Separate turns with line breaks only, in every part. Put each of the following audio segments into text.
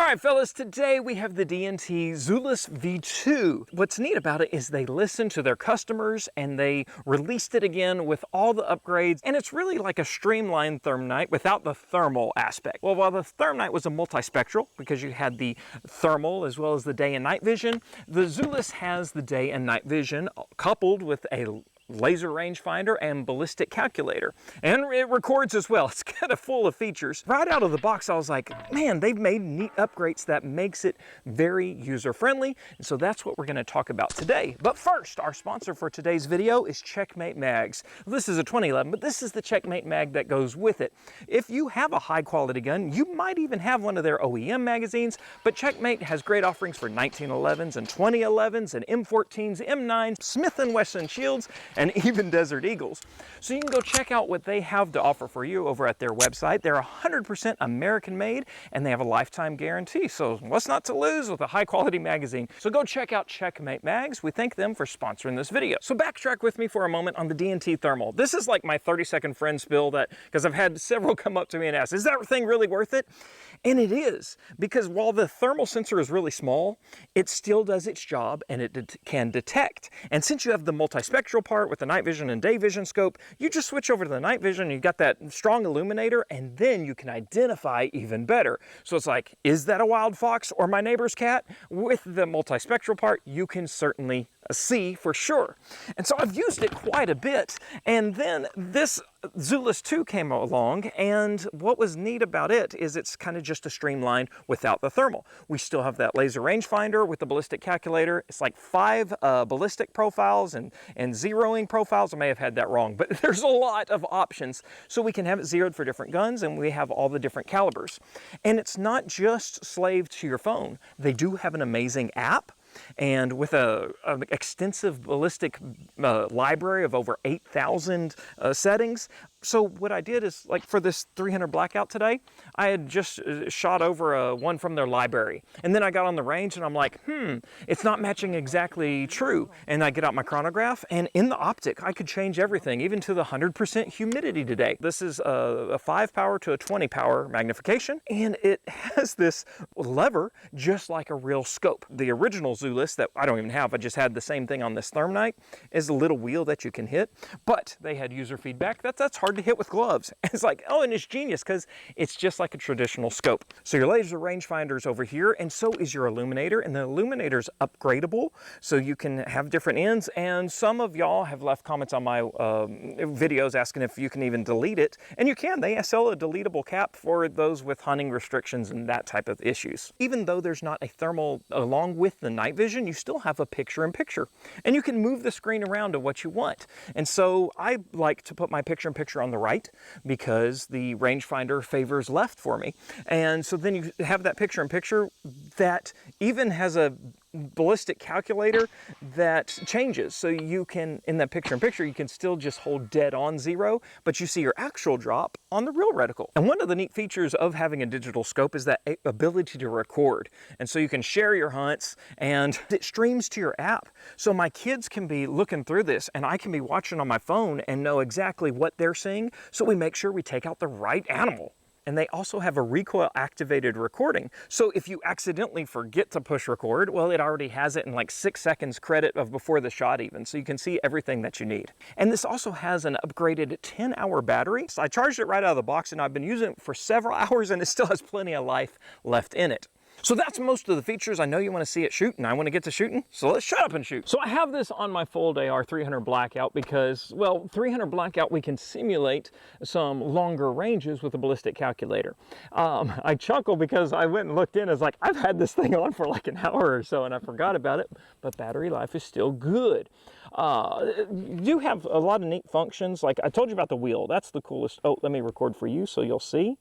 right, fellas, today we have the DNT Zulus V2. What's neat about it is they listened to their customers and they released it again with all the upgrades, and it's really like a streamlined thermite without the thermal aspect. Well, while the thermite was a multispectral because you had the thermal as well as the day and night vision, the Zulus has the day and night vision coupled with a laser rangefinder and ballistic calculator, and it records as well. It's kind of full of features. Right out of the box, I was like, man, they've made neat upgrades that makes it very user-friendly, and so that's what we're going to talk about today. But first, our sponsor for today's video is Checkmate Mags. This is a 2011, but this is the Checkmate Mag that goes with it. If you have a high-quality gun, you might even have one of their OEM magazines, but Checkmate has great offerings for 1911s and 2011s and M14s, M9s, Smith & Wesson shields, and even Desert Eagles. So you can go check out what they have to offer for you over at their website. They're 100% American made, and they have a lifetime guarantee. So what's not to lose with a high quality magazine? So go check out Checkmate Mags. We thank them for sponsoring this video. So backtrack with me for a moment on the DNT thermal. This is like my 30-second friend spill because I've had several come up to me and ask, is that thing really worth it? And it is, because while the thermal sensor is really small, it still does its job and it can detect. And since you have the multispectral part with the night vision and day vision scope, you just switch over to the night vision, you got that strong illuminator, and then you can identify even better. So it's like, is that a wild fox or my neighbor's cat? With the multispectral part, you can certainly see for sure. And so I've used it quite a bit, and then this Zulus 2 came along, and what was neat about it is it's kind of just a streamlined without the thermal. We still have that laser rangefinder with the ballistic calculator. It's like 5 ballistic profiles and zeroing profiles. I may have had that wrong, but there's a lot of options. So we can have it zeroed for different guns, and we have all the different calibers. And it's not just slave to your phone. They do have an amazing app, and with an extensive ballistic library of over 8,000 settings. So what I did is, like for this 300 blackout today, I had just shot over one from their library. And then I got on the range and I'm like, it's not matching exactly true. And I get out my chronograph, and in the Optic, I could change everything, even to the 100% humidity today. This is a 5 power to a 20 power magnification, and it has this lever just like a real scope. The original Zulus that I don't even have, I just had the same thing on this thermite, is a little wheel that you can hit, but they had user feedback that's hard to hit with gloves. And it's like, oh, and it's genius because it's just like a traditional scope. So your laser rangefinder's over here, and so is your Illuminator, and the Illuminator's upgradable, so you can have different ends. And some of y'all have left comments on my videos asking if you can even delete it, and you can. They sell a deletable cap for those with hunting restrictions and that type of issues. Even though there's not a thermal along with the night vision, you still have a picture-in-picture, and you can move the screen around to what you want. And so I like to put my picture-in-picture on the right because the rangefinder favors left for me. And so then you have that picture-in-picture that even has a ballistic calculator that changes. So you can, in that picture-in-picture, you can still just hold dead on 0, but you see your actual drop on the real reticle. And one of the neat features of having a digital scope is that ability to record. And so you can share your hunts, and it streams to your app. So my kids can be looking through this, and I can be watching on my phone and know exactly what they're seeing. So we make sure we take out the right animal. And they also have a recoil activated recording. So if you accidentally forget to push record, well, it already has it in like 6 seconds credit of before the shot even. So you can see everything that you need. And this also has an upgraded 10-hour battery. So I charged it right out of the box, and I've been using it for several hours, and it still has plenty of life left in it. So that's most of the features. I know you want to see it shoot, and I want to get to shooting, so let's shut up and shoot. So I have this on my Fold AR 300 blackout because, well, 300 blackout, we can simulate some longer ranges with a ballistic calculator. I chuckle because I went and looked in. It's like, I've had this thing on for like an hour or so, and I forgot about it, but battery life is still good. You do have a lot of neat functions. Like I told you about the wheel. That's the coolest. Oh, let me record for you so you'll see.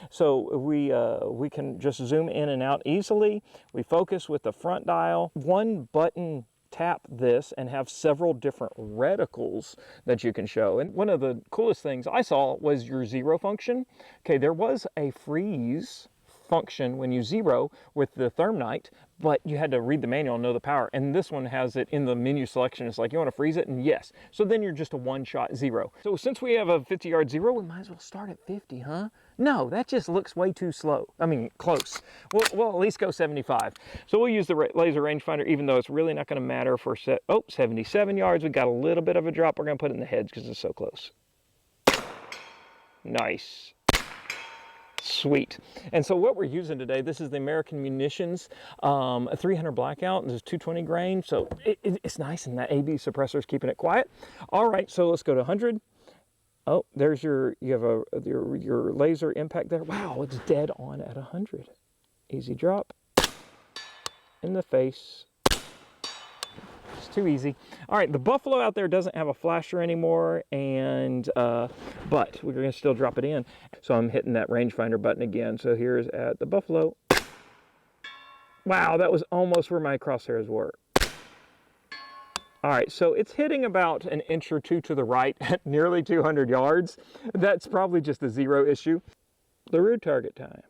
So we can just zoom in and out easily. We focus with the front dial. One button tap this and have several different reticles that you can show. And one of the coolest things I saw was your zero function. Okay, there was a freeze function when you zero with the thermite, but you had to read the manual and know the power. And this one has it in the menu selection. It's like, you want to freeze it? And yes. So then you're just a one-shot zero. So since we have a 50-yard zero, we might as well start at 50, huh? No, that just looks way too slow. I mean, close. We'll at least go 75. So we'll use the laser rangefinder, even though it's really not going to matter for 77 yards. We got a little bit of a drop. We're going to put it in the heads because it's so close. Nice. Sweet. And so what we're using today, this is the American Munitions, a 300 blackout, and there's 220 grain. So it's nice, and that AB suppressor is keeping it quiet. All right, so let's go to 100. Oh, there's you have your laser impact there. Wow, it's dead on at 100. Easy drop in the face. It's too easy. All right, the Buffalo out there doesn't have a flasher anymore, and but we're gonna still drop it in. So I'm hitting that rangefinder button again. So here's at the Buffalo. Wow, that was almost where my crosshairs were. All right, so it's hitting about an inch or two to the right at nearly 200 yards. That's probably just a zero issue. The rear target time.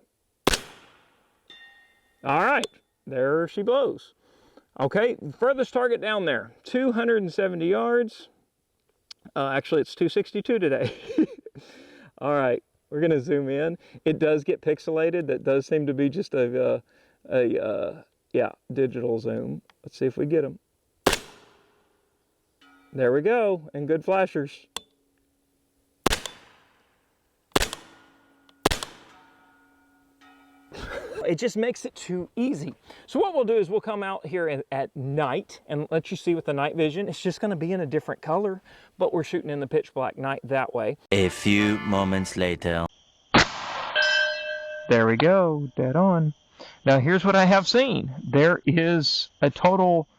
All right, there she blows. Okay, furthest target down there, 270 yards. Actually, it's 262 today. All right, we're gonna zoom in. It does get pixelated. That does seem to be just a digital zoom. Let's see if we get them. There we go, and good flashers. It just makes it too easy. So what we'll do is we'll come out here at night and let you see with the night vision. It's just gonna be in a different color, but we're shooting in the pitch black night that way.
A few moments later.
There we go, dead on. Now here's what I have seen. There is a total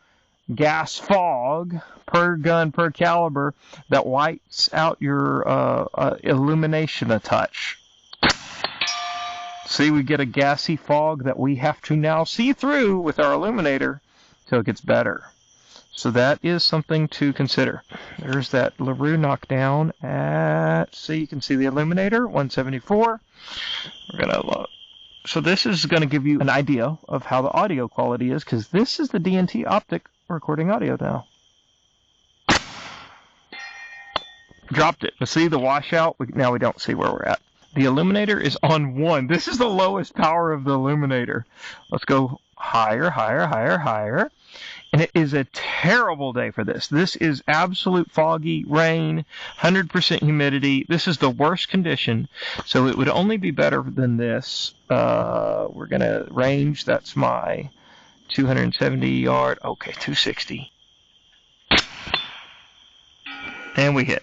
gas fog per gun, per caliber, that whites out your illumination a touch. See, we get a gassy fog that we have to now see through with our illuminator till it gets better. So that is something to consider. There's that LaRue knockdown at, see, you can see the illuminator, 174. We're gonna look. So this is going to give you an idea of how the audio quality is, because this is the DNT Optic recording audio now. Dropped it. But see the washout? Now we don't see where we're at. The illuminator is on 1. This is the lowest power of the illuminator. Let's go higher, higher, higher, higher. And it is a terrible day for this. This is absolute foggy, rain, 100% humidity. This is the worst condition. So it would only be better than this. We're going to range. That's my 270 yard. Okay, 260. And we hit.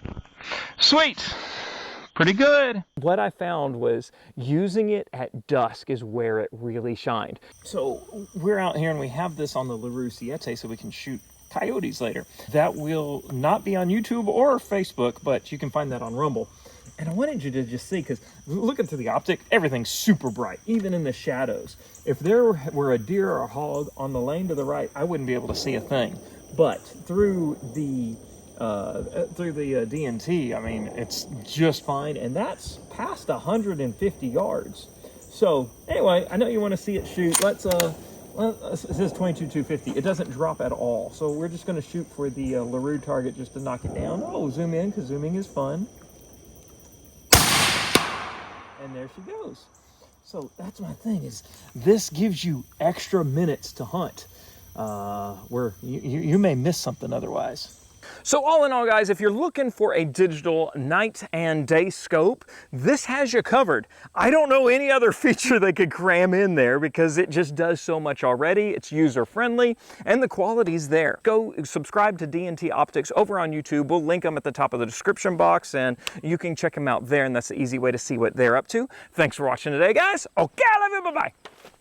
Sweet. Pretty good. What I found was using it at dusk is where it really shined. So we're out here and we have this on the LaRue Siete so we can shoot coyotes later. That will not be on YouTube or Facebook, but you can find that on Rumble. And I wanted you to just see, because looking through the Optic, everything's super bright, even in the shadows. If there were a deer or a hog on the lane to the right, I wouldn't be able to see a thing. But through the DNT, I mean, it's just fine, and that's past 150 yards. So anyway, I know you want to see it shoot. Let's it says 22,250. It doesn't drop at all. So we're just going to shoot for the LaRue target just to knock it down. Oh, zoom in, because zooming is fun. And there she goes. So that's my thing, is this gives you extra minutes to hunt where you may miss something otherwise. So all in all, guys, if you're looking for a digital night and day scope, this has you covered. I don't know any other feature they could cram in there because it just does so much already. It's user-friendly and the quality's there. Go subscribe to DNT Optics over on YouTube. We'll link them at the top of the description box and you can check them out there, and that's the easy way to see what they're up to. Thanks for watching today, guys. Okay, I love you. Bye-bye.